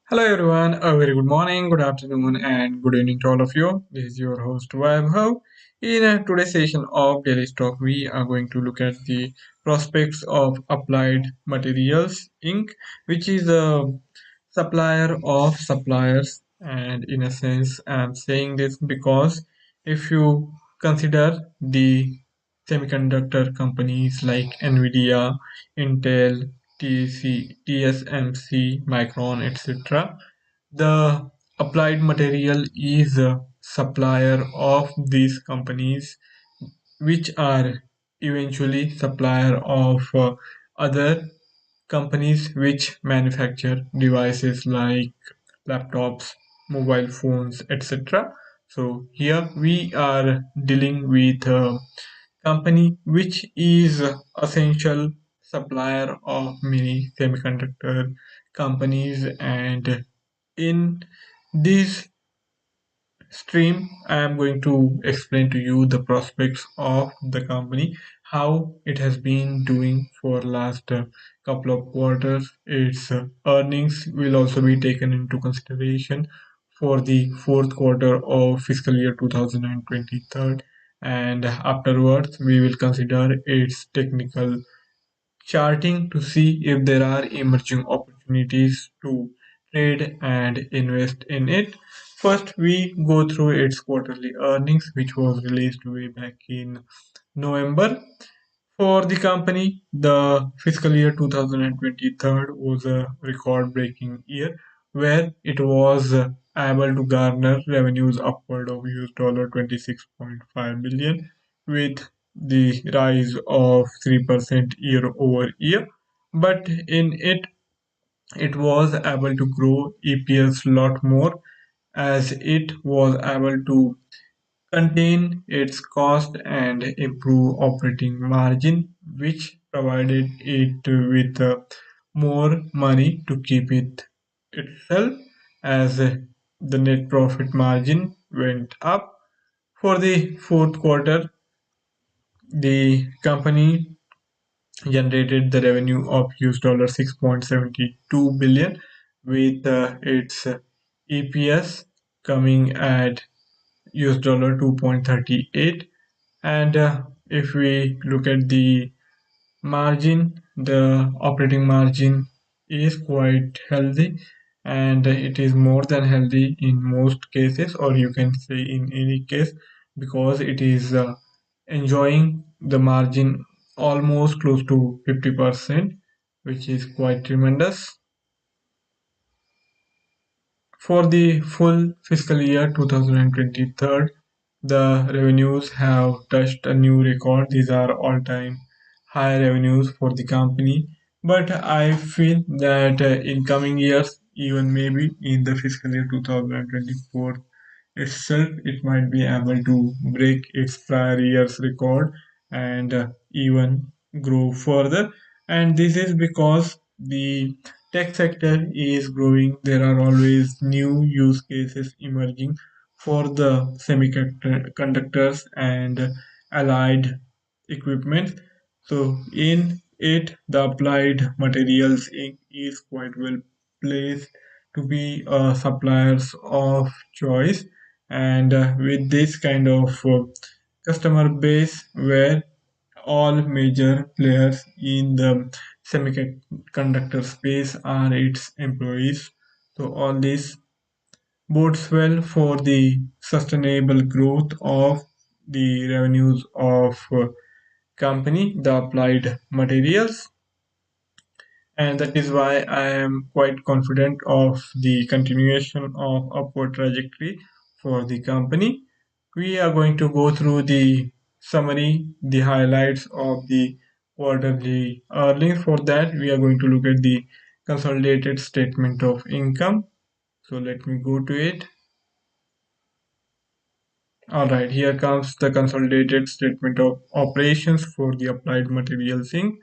Hello everyone, a very good morning, good afternoon, and good evening to all of you. This is your host Vaibhav. In today's session of Daily Stock, we are going to look at the prospects of Applied Materials Inc., which is a supplier of suppliers. And in a sense, I'm saying this because if you consider the semiconductor companies like Nvidia, Intel, TSMC, Micron, etc. The Applied Material is a supplier of these companies, which are eventually supplier of other companies which manufacture devices like laptops, mobile phones, etc. So here we are dealing with a company which is essential supplier of many semiconductor companies, and in this stream I am going to explain to you the prospects of the company, how it has been doing for last couple of quarters. Its earnings will also be taken into consideration for the fourth quarter of fiscal year 2023, and afterwards we will consider its technical charting to see if there are emerging opportunities to trade and invest in it. First, we go through its quarterly earnings, which was released way back in November. For the company, the fiscal year 2023 was a record breaking year where it was able to garner revenues upward of $26.5 billion, with the rise of 3% year over year. But in it was able to grow EPS lot more, as it was able to contain its cost and improve operating margin, which provided it with more money to keep it itself, as the net profit margin went up. For the fourth quarter, the company generated the revenue of $6.72 billion, with its EPS coming at $2.38. And if we look at the margin, the operating margin is quite healthy, and it is more than healthy in most cases, or you can say in any case, because it is enjoying the margin almost close to 50%, which is quite tremendous. For the full fiscal year 2023, the revenues have touched a new record. These are all-time high revenues for the company. But I feel that in coming years, even maybe in the fiscal year 2024 itself, it might be able to break its prior year's record and even grow further. And this is because the tech sector is growing. There are always new use cases emerging for the semiconductors and allied equipment. So in it, the Applied Materials Inc. is quite well placed to be suppliers of choice, and with this kind of customer base where all major players in the semiconductor space are its employees. So all this bodes well for the sustainable growth of the revenues of company, the Applied Materials, and that is why I am quite confident of the continuation of upward trajectory for the company. We are going to go through the summary, the highlights of the quarterly earnings. For that, we are going to look at the consolidated statement of income. So let me go to it. All right, here comes the consolidated statement of operations for the Applied Materials Inc.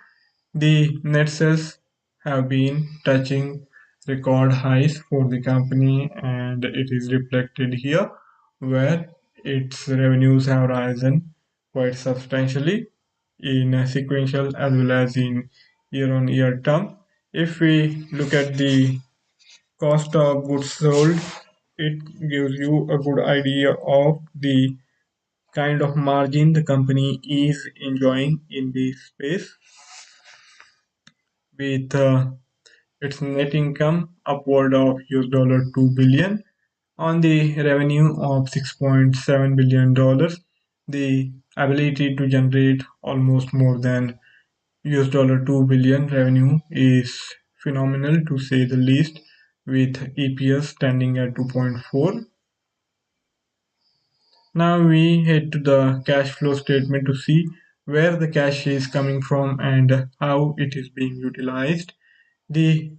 The net sales have been touching record highs for the company, and it is reflected here where its revenues have risen quite substantially in a sequential as well as in year on year term. If we look at the cost of goods sold, it gives you a good idea of the kind of margin the company is enjoying in this space with its net income upward of $2 billion on the revenue of $6.7 billion. The ability to generate almost more than $2 billion revenue is phenomenal to say the least, with EPS standing at 2.4. Now we head to the cash flow statement to see where the cash is coming from and how it is being utilized. The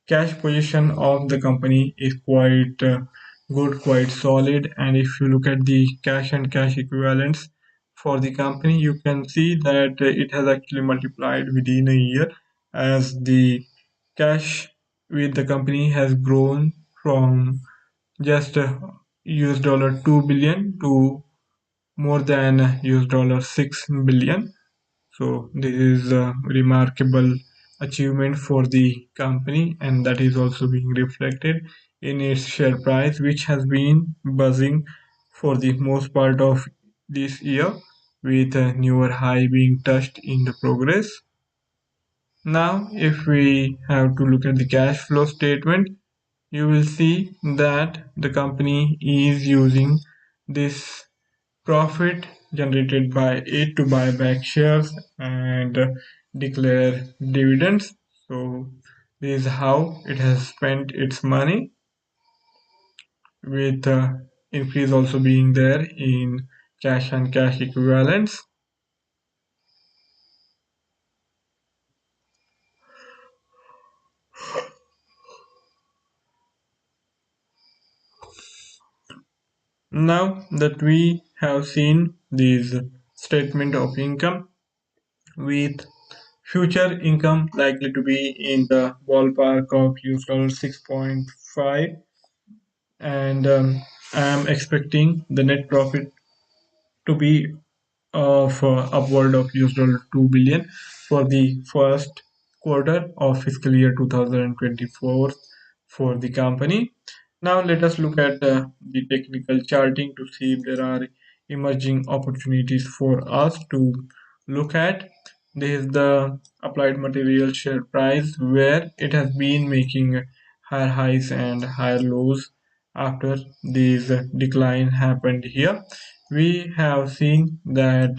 cash position of the company is quite good, quite solid, and if you look at the cash and cash equivalents for the company, you can see that it has actually multiplied within a year as the cash with the company has grown from just $2 billion to more than $6 billion. So this is a remarkable achievement for the company, and that is also being reflected in its share price, which has been buzzing for the most part of this year, with a newer high being touched in the progress. Now, if we have to look at the cash flow statement, you will see that the company is using this profit generated by it to buy back shares and declare dividends. So this is how it has spent its money, with increase also being there in cash and cash equivalents. Now that we have seen this statement of income, with future income likely to be in the ballpark of $6.5, and I am expecting the net profit to be of upward of $2 billion for the first quarter of fiscal year 2024 for the company. Now let us look at the technical charting to see if there are emerging opportunities for us to look at. This is the applied material share price, where it has been making higher highs and higher lows after this decline happened here. We have seen that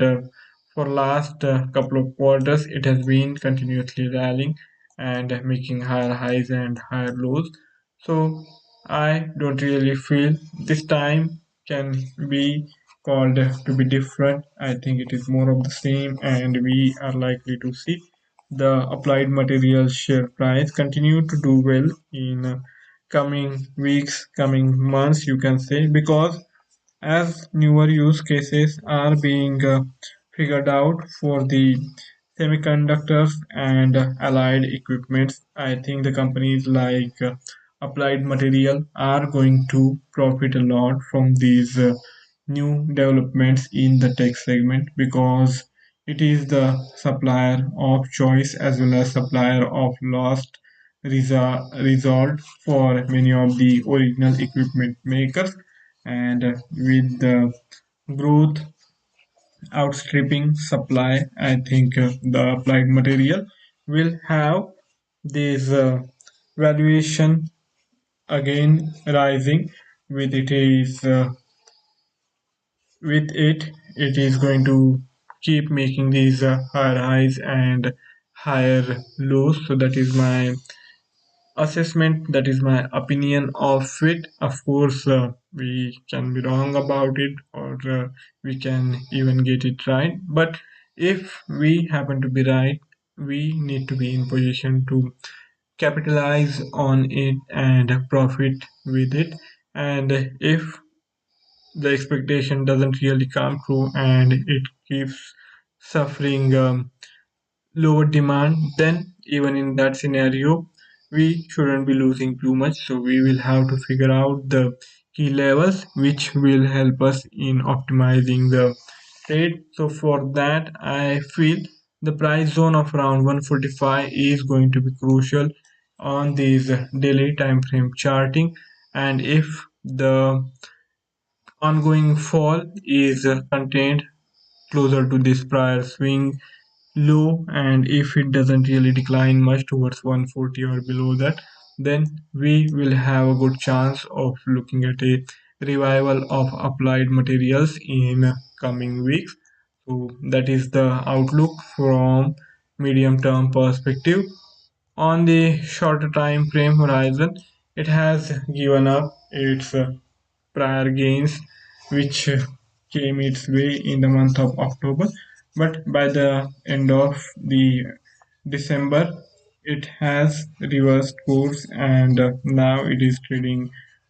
for last couple of quarters it has been continuously rallying and making higher highs and higher lows. So I don't really feel this time can be called to be different. I think it is more of the same, and we are likely to see the applied materials share price continue to do well in coming weeks, coming months, you can say, because as newer use cases are being figured out for the semiconductors and allied equipments, I think the companies like Applied Material are going to profit a lot from these new developments in the tech segment, because it is the supplier of choice as well as supplier of last resort for many of the original equipment makers. And with the growth outstripping supply, I think the applied material will have this valuation again rising. With it is with it is going to keep making these higher highs and higher lows. So that is my assessment, that is my opinion of it. Of course we can be wrong about it, or we can even get it right, but if we happen to be right, we need to be in position to capitalize on it and profit with it. And if the expectation doesn't really come true and it keeps suffering lower demand, then even in that scenario, we shouldn't be losing too much. So we will have to figure out the key levels which will help us in optimizing the trade. So for that, I feel the price zone of around 145 is going to be crucial on these daily time frame charting, and if the ongoing fall is contained closer to this prior swing low, and if it doesn't really decline much towards 140 or below that, then we will have a good chance of looking at a revival of applied materials in coming weeks. So that is the outlook from medium term perspective. On the shorter time frame horizon, it has given up its prior gains, which came its way in the month of October. But by the end of the December, it has reversed course, and now it is trading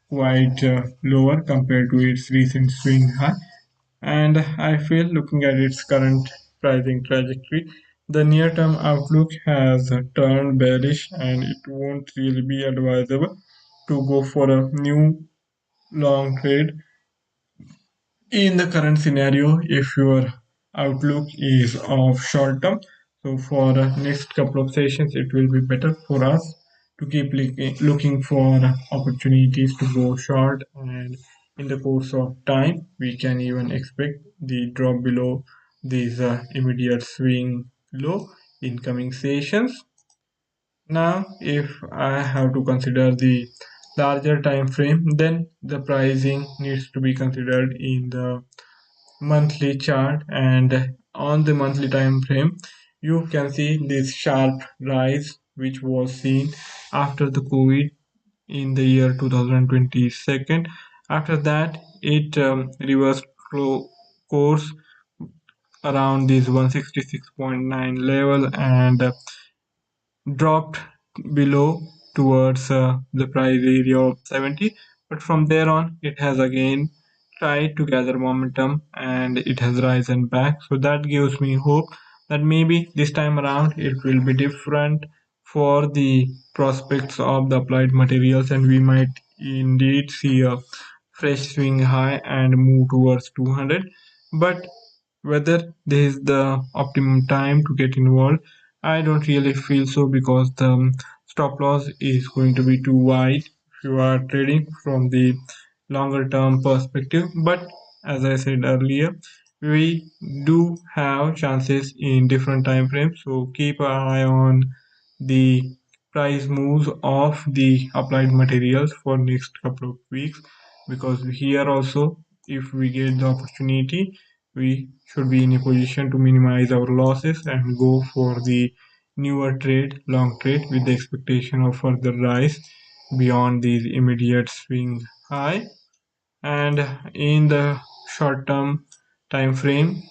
quite lower compared to its recent swing high. And I feel looking at its current pricing trajectory, the near term outlook has turned bearish, and it won't really be advisable to go for a new long trade in the current scenario if your outlook is of short term. So for next couple of sessions it will be better for us to keep looking for opportunities to go short, and in the course of time we can even expect the drop below these immediate swing low in coming sessions. Now if I have to consider the larger time frame, then the pricing needs to be considered in the monthly chart, and on the monthly time frame you can see this sharp rise which was seen after the covid in the year 2020. After that it reversed course around this 166.9 level, and dropped below towards the price area of 70, but from there on it has again tried to gather momentum and it has risen back. So that gives me hope that maybe this time around it will be different for the prospects of the applied materials, and we might indeed see a fresh swing high and move towards 200. But whether this is the optimum time to get involved, I don't really feel so, because the stop loss is going to be too wide if you are trading from the longer term perspective. But as I said earlier, we do have chances in different time frames, so keep an eye on the price moves of the applied materials for next couple of weeks, because here also if we get the opportunity we should be in a position to minimize our losses and go for the newer trade, long trade, with the expectation of further rise beyond these immediate swing high. And in the short term time frame,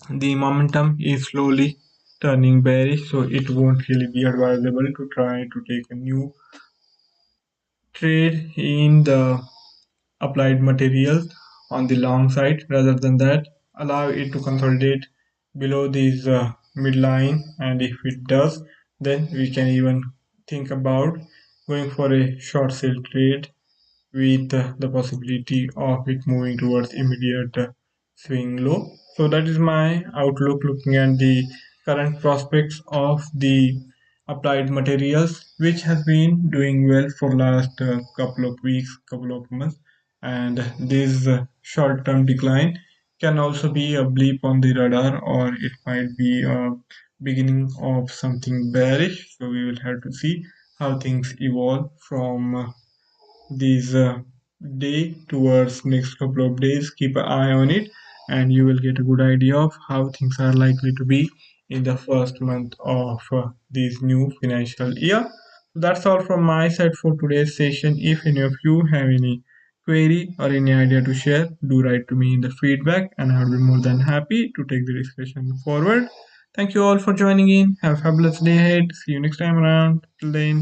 the momentum is slowly turning bearish, so it won't really be advisable to try to take a new trade in the applied material on the long side. Rather than that, allow it to consolidate below this midline, and if it does, then we can even think about going for a short sale trade with the possibility of it moving towards immediate swing low. So that is my outlook looking at the current prospects of the applied materials, which has been doing well for last couple of weeks, couple of months, and this short-term decline can also be a blip on the radar, or it might be a beginning of something bearish. So we will have to see how things evolve from this day towards next couple of days. Keep an eye on it, and you will get a good idea of how things are likely to be in the first month of this new financial year. So that's all from my side for today's session. If any of you have any query or any idea to share, do write to me in the feedback, and I'll be more than happy to take the discussion forward. Thank you all for joining in. Have a fabulous day ahead. See you next time around. Till then.